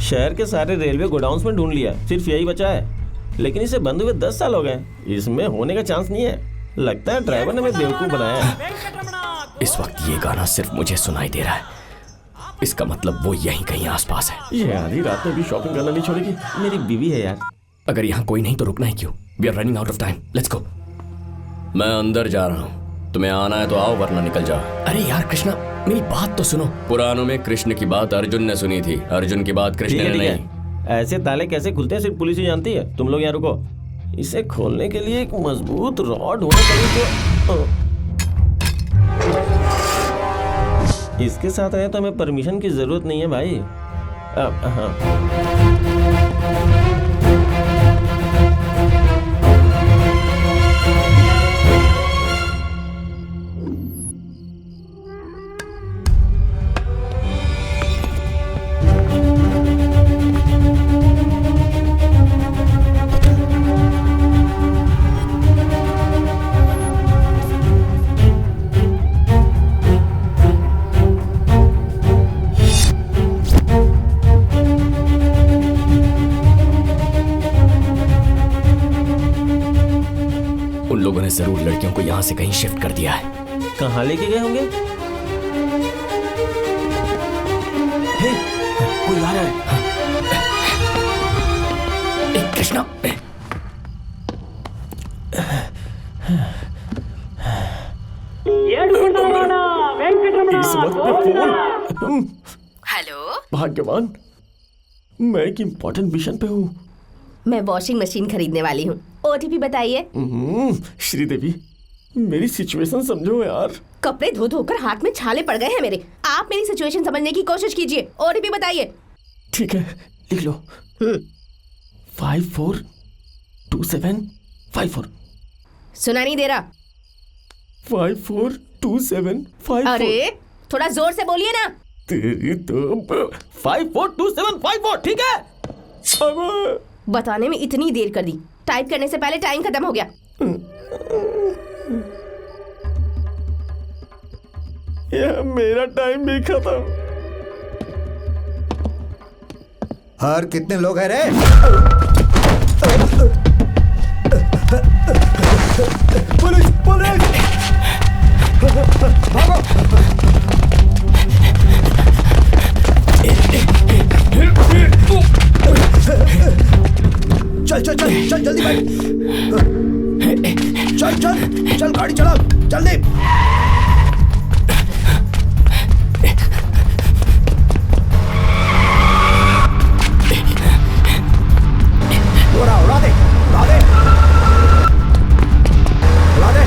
शहर के सारे रेलवे गोडाउन्स में ढूंढ लिया, सिर्फ यही बचा है। लेकिन इसे बंद हुए 10 साल हो गए, इसमें होने का चांस नहीं है। लगता है ड्राइवर ने हमें बेवकूफ बनाया है। इस वक्त ये गाना सिर्फ मुझे सुनाई दे रहा है, इसका मतलब वो यहीं कहीं आसपास है। ये आधी रात में भी शॉपिंग करना नहीं छोड़ेगी। मेरी बीवी है यार। अगर यहाँ कोई नहीं तो रुकना ही क्यों? We are running out of time, let's go. मैं अंदर जा रहा हूँ, तुम्हें आना है तो आओ वरना निकल जाओ। अरे यार कृष्णा, मेरी बात तो सुनो। पुराणों में कृष्ण की बात अर्जुन ने सुनी थी, अर्जुन की बात कृष्ण ने नहीं। ऐसे ताले कैसे खुलते हैं सिर्फ पुलिस ही जानती है। तुम लोग यहाँ रुको, इसे खोलने के लिए एक मजबूत रॉड होना चाहिए। इसके साथ रहे तो हमें परमिशन की जरूरत नहीं है भाई। हाँ। जरूर लड़कियों को यहाँ से कहीं शिफ्ट कर दिया है। कहाँ लेके गए होंगे? हे, कोई आ रहा है। कृष्णा, इस वक्त पे फोन। हेलो भाग्यवान, मैं एक इम्पोर्टेंट मिशन पे हूँ। मैं वॉशिंग मशीन खरीदने वाली हूँ। ओटीपी बताइए। श्रीदेवी, मेरी सिचुएशन समझो यार। कपड़े धो धोकर हाथ में छाले पड़ गए हैं मेरे। आप मेरी सिचुएशन समझने की कोशिश कीजिए। ओटीपी बताइए। ठीक है, लिख लो। 542754। सुना नहीं दे रहा। 542754। अरे थोड़ा जोर से बोलिए ना। तेरी तो 542754। ठीक है, अब बताने में इतनी देर कर दी, टाइप करने से पहले टाइम खत्म हो गया। यह मेरा टाइम भी खत्म। हर कितने लोग हैं रे? पुलिस पुलिस, भागो। चल चल चल चल जल्दी बैठ। चल चल चल गाड़ी चला जल्दी। उड़ा दे उड़ा दे उड़ा दे।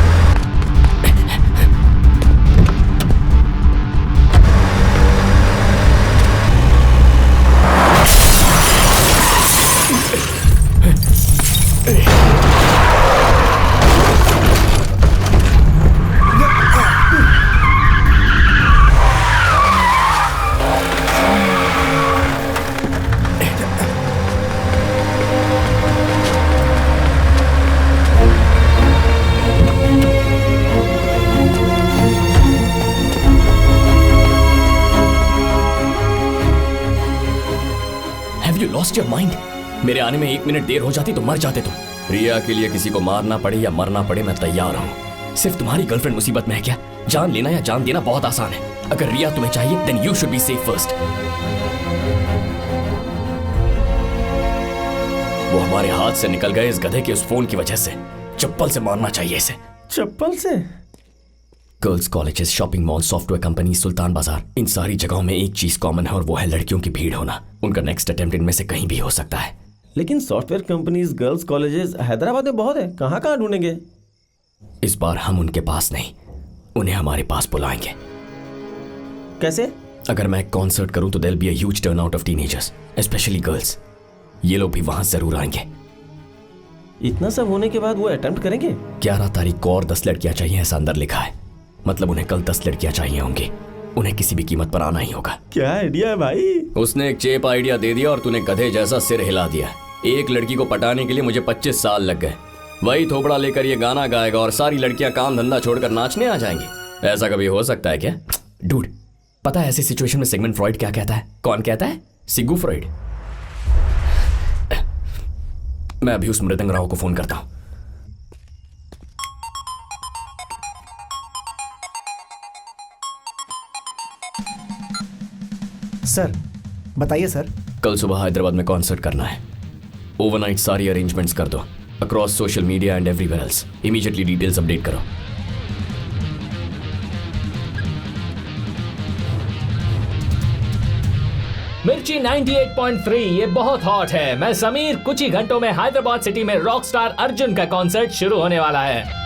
Lost your mind? मेरे आने में 1 मिनट देर हो जाती तो मर जाते तुम। रिया के लिए किसी को मारना पड़े या मरना पड़े मैं तैयार हूँ। सिर्फ तुम्हारी गर्लफ्रेंड मुसीबत में है क्या? जान लेना या जान देना बहुत आसान है। अगर रिया तुम्हें चाहिए then you should be safe first. वो हमारे हाथ से निकल गए इस गधे के उस फोन की वजह से। चप्पल से मारना चाहिए इसे। चप्पल से? Girls colleges, shopping mall, software company, Sultan Bazar, इन सारी जगहों में एक चीज कॉमन है और वो है लड़कियों की भीड़ होना। उनका नेक्स्ट अटेम्प्ट इनमें से कहीं भी हो सकता है। लेकिन software companies, girls colleges Hyderabad में बहुत है, कहाँ कहाँ ढूंढेंगे? इस बार हम उनके पास नहीं, उन्हें हमारे पास बुलाएंगे। कैसे? अगर मैं एक कॉन्सर्ट करूं तो there be a huge turn out of teenagers, specially girls. ये लोग भी वहां जरूर आएंगे। इतना सब होने के बाद वो अटेम्प्ट करेंगे? 11 तारीख को और 10 लड़कियां चाहिए, ऐसा अंदर लिखा है। मतलब उन्हें कल 10 लड़कियां चाहिए होंगी। उन्हें किसी भी कीमत पर आना ही होगा। क्या आइडिया है भाई? उसने एक चेप आइडिया दे दिया और तूने गधे जैसा सिर हिला दिया। एक लड़की को पटाने के लिए मुझे 25 साल लग गए। वही थोपड़ा लेकर ये गाना गाएगा और सारी लड़कियां काम धंधा छोड़कर नाचने आ जाएंगी। ऐसा कभी हो सकता है क्या? डूड, पता है ऐसी सिचुएशन में सिगमंड फ्रॉइड क्या कहता है? कौन कहता है? Sigmund Freud. मैं अभी उस मृदंग राव को फोन करता हूं। सर बताइए सर। कल सुबह हैदराबाद में कॉन्सर्ट करना है। ओवरनाइट सारी अरेंजमेंट्स कर दो, across social media and everywhere else. Immediately details update करो। मिर्ची 98.3 ये बहुत हॉट है। मैं समीर, कुछ ही घंटों में हैदराबाद सिटी में रॉक स्टार अर्जुन का कॉन्सर्ट शुरू होने वाला है।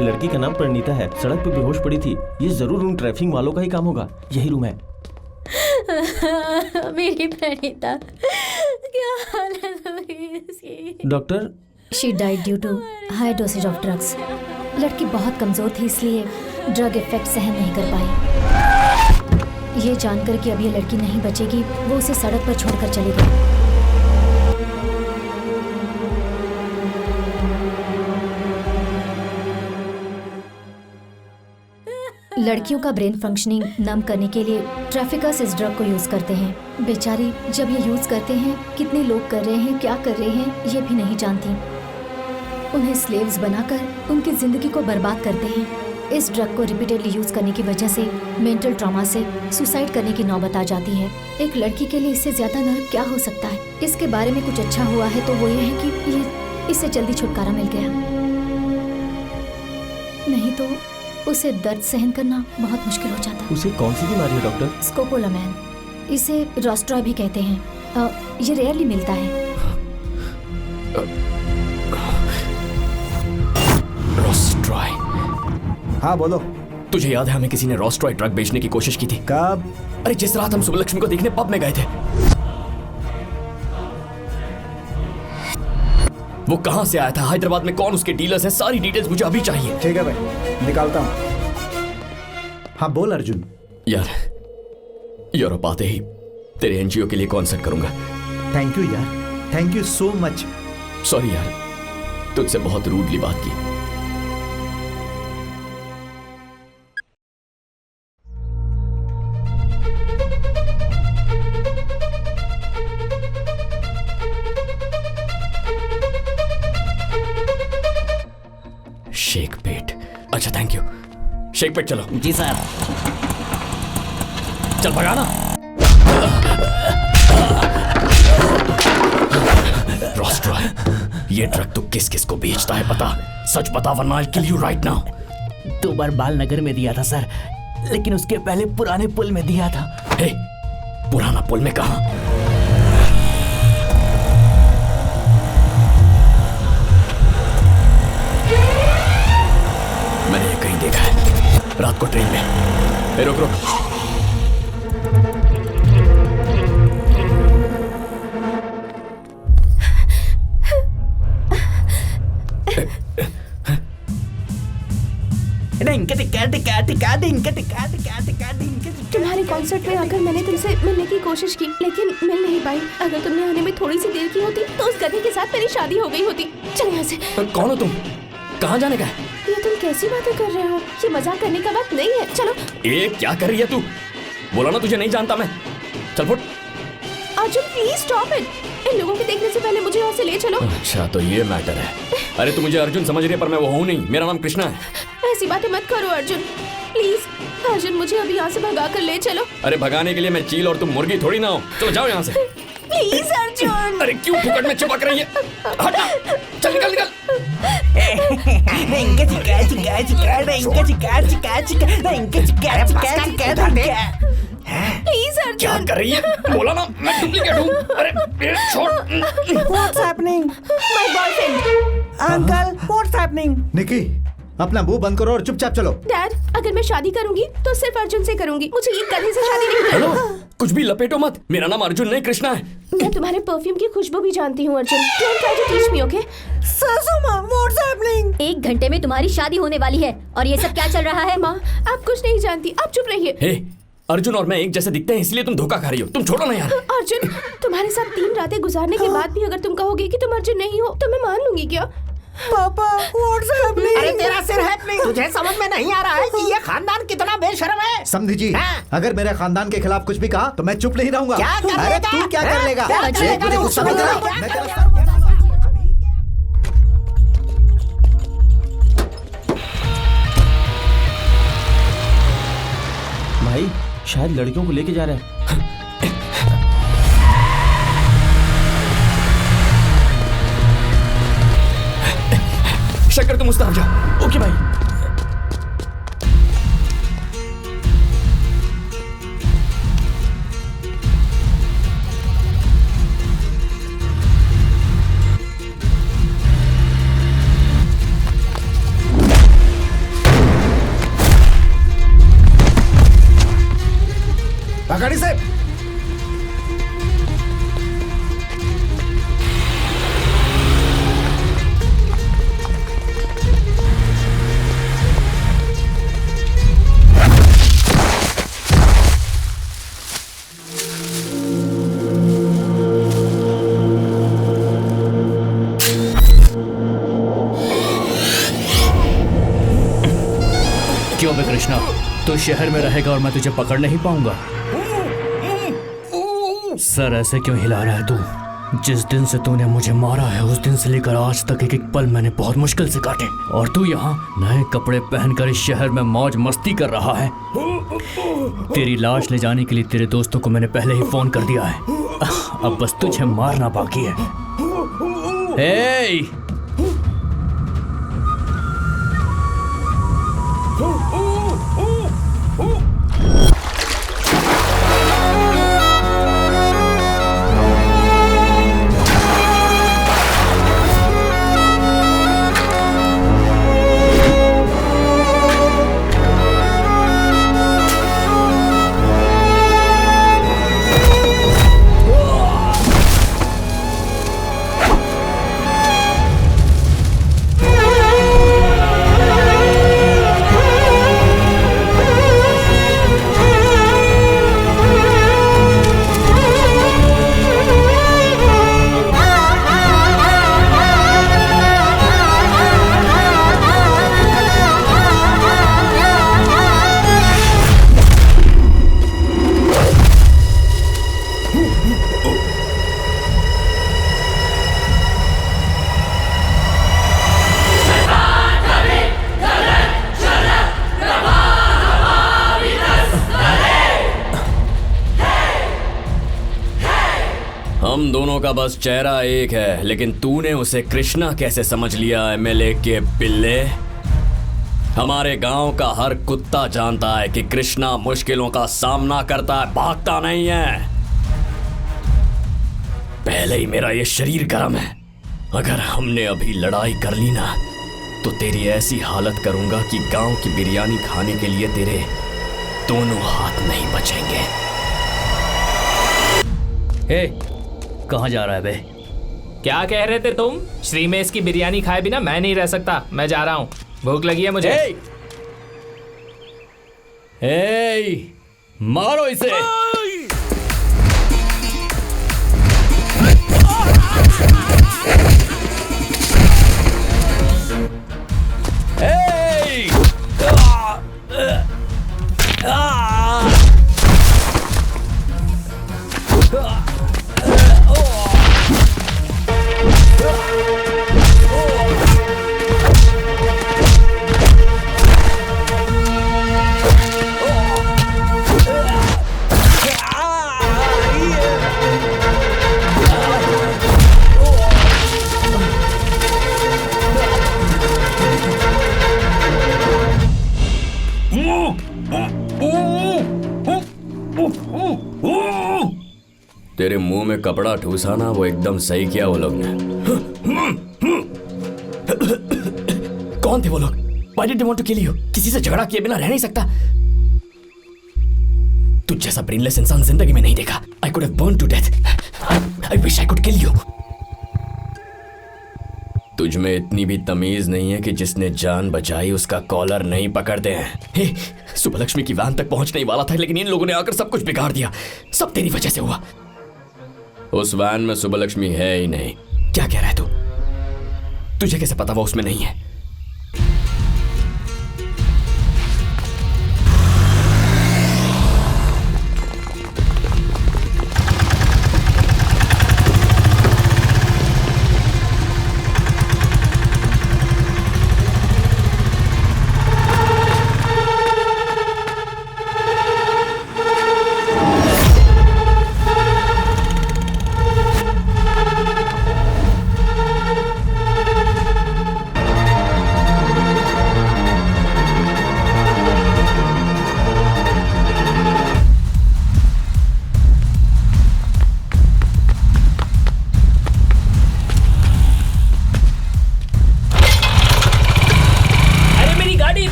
लड़की का नाम परिणीता है, सड़क पे बेहोश पड़ी थी। ये जरूर उन ट्रैफिक वालों का ही काम होगा। यही रूम है। मेरी प्रणीता, क्या हालत हुई इसकी? Doctor, she died due to high dosage of drugs. लड़की बहुत कमजोर थी, इसलिए ड्रग इफेक्ट सहन नहीं कर पाई। ये जानकर कि अब ये लड़की नहीं बचेगी, वो उसे सड़क पर छोड़कर चली गई। लड़कियों का ब्रेन फंक्शनिंग नम करने के लिए ट्रैफिकर्स इस ड्रग को यूज करते हैं। बेचारी जब ये यूज करते हैं, कितने लोग कर रहे हैं, क्या कर रहे हैं, ये भी नहीं जानती। उन्हें स्लेव्स बनाकर उनकी जिंदगी को बर्बाद करते हैं। इस ड्रग को रिपीटेडली यूज करने की वजह से मेंटल ट्रॉमा से सुसाइड करने की नौबत आ जाती है। एक लड़की के लिए इससे ज्यादा नर्क क्या हो सकता है? इसके बारे में कुछ अच्छा हुआ है तो वो ये है कि इससे जल्दी छुटकारा मिल गया, नहीं तो उसे दर्द सहन करना बहुत मुश्किल हो जाता। उसे कौन सी बीमारी है डॉक्टर? स्कोपोलामैन, इसे रोस्ट्रॉय भी कहते हैं। ये रेयरली मिलता है। रोस्ट्रॉय? हाँ बोलो। तुझे याद है हमें किसी ने रोस्ट्रॉय ड्रग बेचने की कोशिश की थी? कब? अरे जिस रात हम सुबलक्ष्मी को देखने पब में गए थे। वो कहां से आया था, हैदराबाद में कौन उसके डीलर्स हैं, सारी डिटेल्स मुझे अभी चाहिए। ठीक है भाई, निकालता हूँ। हाँ बोल अर्जुन। यार यूरोप आते ही तेरे एनजीओ के लिए कॉन्सर्ट करूंगा। थैंक यू यार, thank you so much. Sorry यार, तुझसे बहुत रूडली बात की। शेख पेट। अच्छा थैंक यू। शेख पेट चलो। जी सर। चल भगाना। रोस्ट्रॉय, ये ड्रग तू किस किस को बेचता है पता? सच बता वरना I'll kill you right now। 2 बार बाल नगर में दिया था सर, लेकिन उसके पहले पुराने पुल में दिया था। हे, पुराना पुल में कहा? मैंने ये कहीं देखा है, रात को ट्रेन में। रुक रुक। तुम्हारे कॉन्सर्ट में आकर मैंने तुमसे मिलने की कोशिश की, लेकिन मिल नहीं पाई। अगर तुमने आने में थोड़ी सी देर की होती तो उस गधे के साथ मेरी शादी हो गई होती। चल यहाँ से। कौन हो तुम? कहाँ जाने का है? ये तुम कैसी बातें कर रहे हो? ये मजाक करने का वक्त नहीं है। चलो। क्या कर रही है तू? बोला ना तुझे नहीं जानता मैं। चल फुट। Arjun please stop it. इन लोगों के देखने से पहले मुझे यहाँ से ले चलो। अच्छा तो ये मैटर है। अरे तू मुझे अर्जुन समझ रही है, पर मैं वो हूँ नहीं। मेरा नाम कृष्णा है। ऐसी बातें मत करो अर्जुन, प्लीज। अर्जुन मुझे अभी यहाँ से भगा कर ले चलो। अरे भगाने के लिए मैं चील और तुम मुर्गी थोड़ी ना हो। चलो जाओ यहाँ से। प्लीज अर्जुन। अरे क्यों फुकट में चिपक रही है? हटा। चल निकल निकल। प्लीज अर्जुन। क्या कर रही है? बोला ना मैं डुप्लीकेट हूँ। अरे छोड़। What's happening? My boyfriend. Uncle, what's happening? निकी, अपना मुंह बंद करो और चुपचाप चलो। डैड, अगर मैं शादी करूंगी तो सिर्फ अर्जुन से करूंगी। मुझे ये गधे से शादी नहीं हेलो, करनी। कुछ भी लपेटो मत। मेरा नाम अर्जुन नहीं कृष्णा है। मैं तुम्हारे परफ्यूम की खुशबू भी जानती हूँ Arjun. Don't try to teach me, okay? Sasuma, what's happening? 1 घंटे में तुम्हारी शादी होने वाली है और ये सब क्या चल रहा है? माँ, आप कुछ नहीं जानती, आप चुप रहिए। हे, अर्जुन और मैं एक जैसे दिखते हैं इसलिए तुम धोखा खा रही हो। तुम छोड़ो ना यार। अर्जुन, तुम्हारे साथ 3 रातें गुजारने के बाद भी अगर तुम कहोगे कि तुम अर्जुन नहीं हो तो मैं मान लूंगी क्या? पापा व्हाट्स हैपनिंग? अरे तेरा सिर है नहीं, तुझे समझ में नहीं आ रहा है कि ये खानदान कितना बेशर्म है। समझी जी, हाँ। अगर मेरे खानदान के खिलाफ कुछ भी कहा तो मैं चुप नहीं रहूंगा। क्या कर अरे लेगा? तू क्या कर लेगा? क्या कर देख, मुझे लेगा? गुस्सा मत क्या दिला। कर मैं लेगा? तेरा सर भाई शायद लड़कियों को लेके जा रहा है। शक्कर तुम उस तरफ जाओ। ओके भाई। गाड़ी से क्यों बे कृष्णा, तू शहर में रहेगा और मैं तुझे पकड़ नहीं पाऊंगा? सर ऐसे क्यों हिला रहा है तू? जिस दिन से तूने मुझे मारा है उस दिन से लेकर आज तक एक एक पल मैंने बहुत मुश्किल से काटे, और तू यहाँ नए कपड़े पहनकर इस शहर में मौज मस्ती कर रहा है। तेरी लाश ले जाने के लिए तेरे दोस्तों को मैंने पहले ही फोन कर दिया है। अब बस तुझे मारना बाकी है। हे! हम दोनों का बस चेहरा एक है, लेकिन तूने उसे कृष्णा कैसे समझ लिया? एमएलए के पिल्ले, हमारे गांव का हर कुत्ता जानता है कि कृष्णा मुश्किलों का सामना करता है, भागता नहीं है। पहले ही मेरा ये शरीर गर्म है। अगर हमने अभी लड़ाई कर ली ना तो तेरी ऐसी हालत करूंगा कि गांव की बिरयानी खाने के लिए तेरे दोनों हाथ नहीं बचेंगे। हे, कहाँ जा रहा है बे? क्या कह रहे थे तुम? श्रीमेश की बिरयानी खाए बिना मैं नहीं रह सकता। मैं जा रहा हूँ, भूख लगी है मुझे। हे, मारो इसे। तेरे मुंह में कपड़ा ठूसा ना, वो एकदम सही किया वो लोग ने। कौन थे वो लोग? Why did they want to kill you? किसी से झगड़ा किए बिना रह नहीं सकता। तुझ जैसा ब्रेनलेस इंसान जिंदगी में नहीं देखा। I could have burned to death. I wish I could kill you. तू तुझ में इतनी भी तमीज नहीं है कि जिसने जान बचाई उसका कॉलर नहीं पकड़ते हैं। हे, सुबलक्ष्मी की वैन तक पहुंचने ही वाला था, लेकिन इन लोगों ने आकर सब कुछ बिगाड़ दिया। सब तेरी वजह से हुआ। उस वैन में सुबलक्ष्मी है ही नहीं। क्या कह रहा है तू? तुझे कैसे पता वो उसमें नहीं है?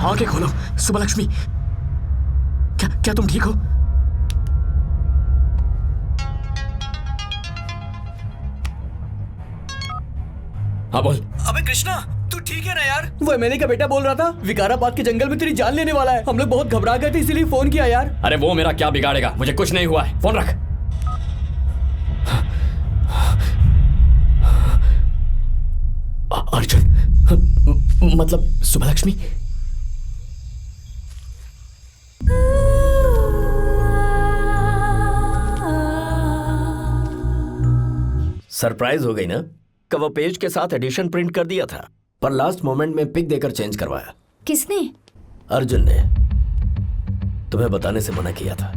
आंखें खोलो सुबलक्ष्मी। क्या तुम ठीक हो? हाँ बोल। अबे कृष्णा, तू ठीक है ना यार? वो एमएलए का बेटा बोल रहा था विकाराबाद के जंगल में तेरी जान लेने वाला है। हम लोग बहुत घबरा गए थे, इसीलिए फोन किया यार। अरे वो मेरा क्या बिगाड़ेगा, मुझे कुछ नहीं हुआ है। फोन रख। अर्जुन, मतलब सुबलक्ष्मी। सरप्राइज हो गई ना? कवर पेज के साथ एडिशन प्रिंट कर दिया था, पर लास्ट मोमेंट में पिक देकर चेंज करवाया। किसने? अर्जुन ने। तुम्हें बताने से मना किया था।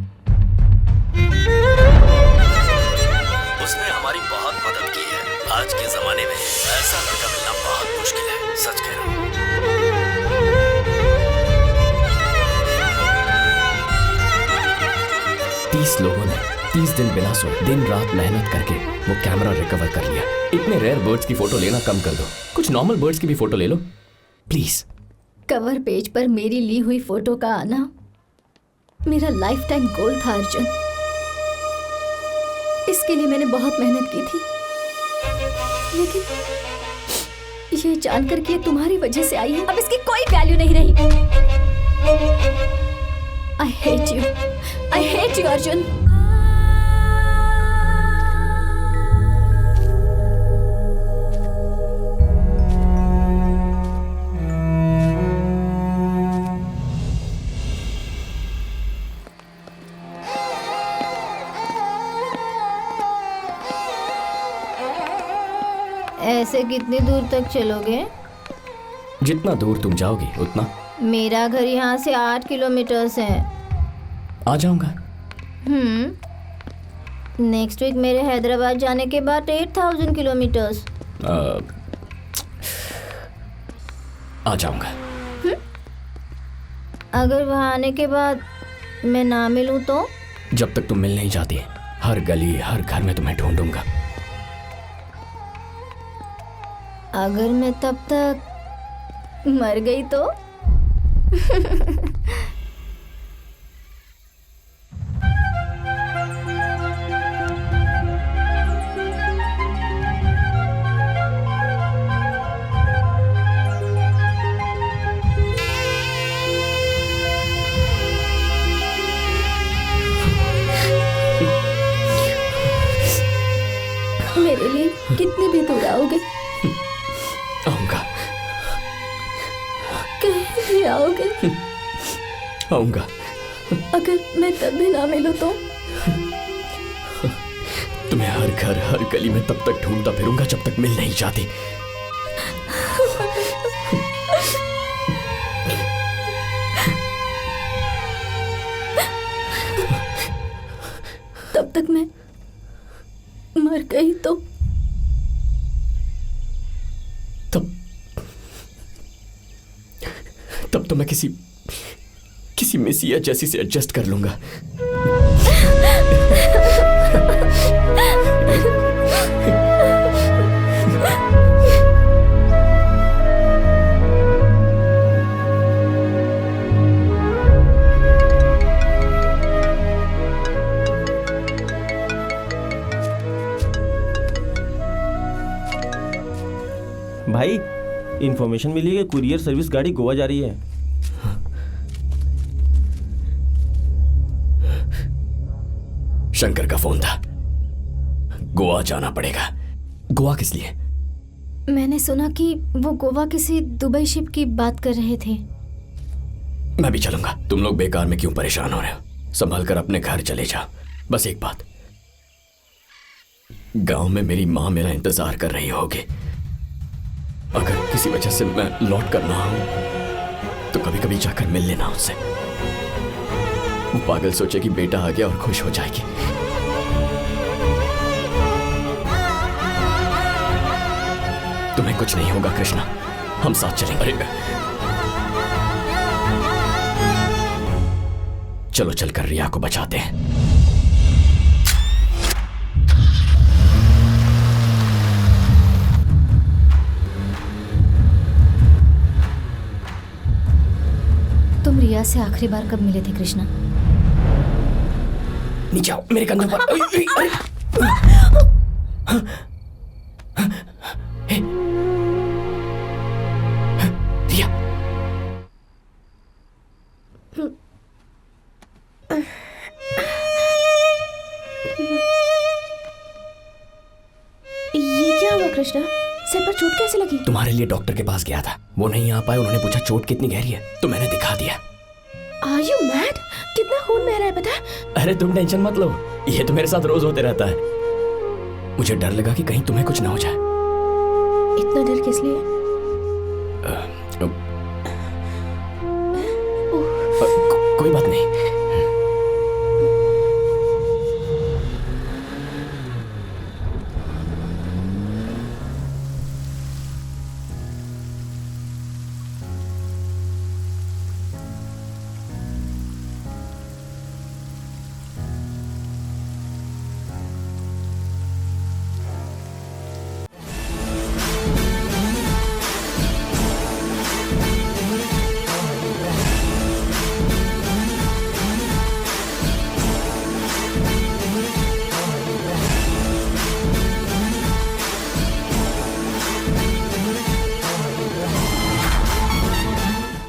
उसने हमारी बहुत मदद की है। आज के जमाने में ऐसा लड़का मिलना बहुत मुश्किल है, सच कह रहा हूं। 30 लोगों ने 30 दिन बिना सोए दिन रात मेहनत करके वो कैमरा रिकवर कर लिया। इतने रेयर बर्ड्स की फोटो लेना कम कर दो, कुछ नॉर्मल बर्ड्स की भी फोटो ले लो प्लीज। कवर पेज पर मेरी ली हुई फोटो का आना मेरा लाइफ टाइम गोल था अर्जुन। इसके लिए मैंने बहुत मेहनत की थी, लेकिन ये जानकर कि ये तुम्हारी वजह से आई है, अब इसकी कोई वैल्यू नहीं रही। I hate you Arjun. ऐसे कितनी दूर तक चलोगे? जितना दूर तुम जाओगी उतना। मेरा घर यहाँ से 8 किलोमीटर है। आ जाऊंगा। नेक्स्ट वीक मेरे हैदराबाद जाने के बाद 8000 किलोमीटर। आ जाऊंगा। अगर वहाँ आने के बाद मैं ना मिलूं तो? जब तक तुम मिल नहीं जाती, हर गली हर घर में तुम्हें ढूंढूंगा। अगर मैं तब तक मर गई तो मेरे लिए कितनी भी दूर आओगे? आऊंगा। कहीं भी आओगे? आऊंगा। अगर मैं तब भी ना मिलूं तो? तुम्हें हर घर हर गली में तब तक ढूंढता फिरूंगा जब तक मिल नहीं जाती। तब तक मैं मर गई तो? तब तो मैं किसी मिसिया जैसी से एडजस्ट कर लूंगा। भाई इंफॉर्मेशन मिली है, कुरियर सर्विस गाड़ी गोवा जा रही है। शंकर का फोन था। गोवा जाना पड़ेगा। गोवा किस लिए? मैंने सुना कि वो गोवा किसी दुबई शिप की बात कर रहे थे। मैं भी चलूंगा। तुम लोग बेकार में क्यों परेशान हो रहे हो? संभल कर अपने घर चले जाओ। बस एक बात, गांव में मेरी माँ मेरा इंतजार कर रही होगी। अगर किसी वजह से मैं लौट कर ना आऊं तो कभी कभी जाकर मिल लेना उससे। वो पागल सोचे कि बेटा आ गया और खुश हो जाएगी। तुम्हें कुछ नहीं होगा कृष्णा, हम साथ चलेंगे। चलो चलकर रिया को बचाते हैं। तुम रिया से आखिरी बार कब मिले थे कृष्णा? नीचे आओ, मेरे कंधों पर। रिया, ये क्या हुआ कृष्णा? सिर पर चोट कैसे लगी? तुम्हारे लिए डॉक्टर के पास गया था, वो नहीं आ पाए। उन्होंने पूछा चोट कितनी गहरी है, तो मैंने दिखा दिया। Are you mad? कितना खून बह रहा है पता है? अरे तुम टेंशन मत लो, ये तो मेरे साथ रोज होते रहता है। मुझे डर लगा कि कहीं तुम्हें कुछ ना हो जाए। इतना डर किस लिए? कोई बात नहीं।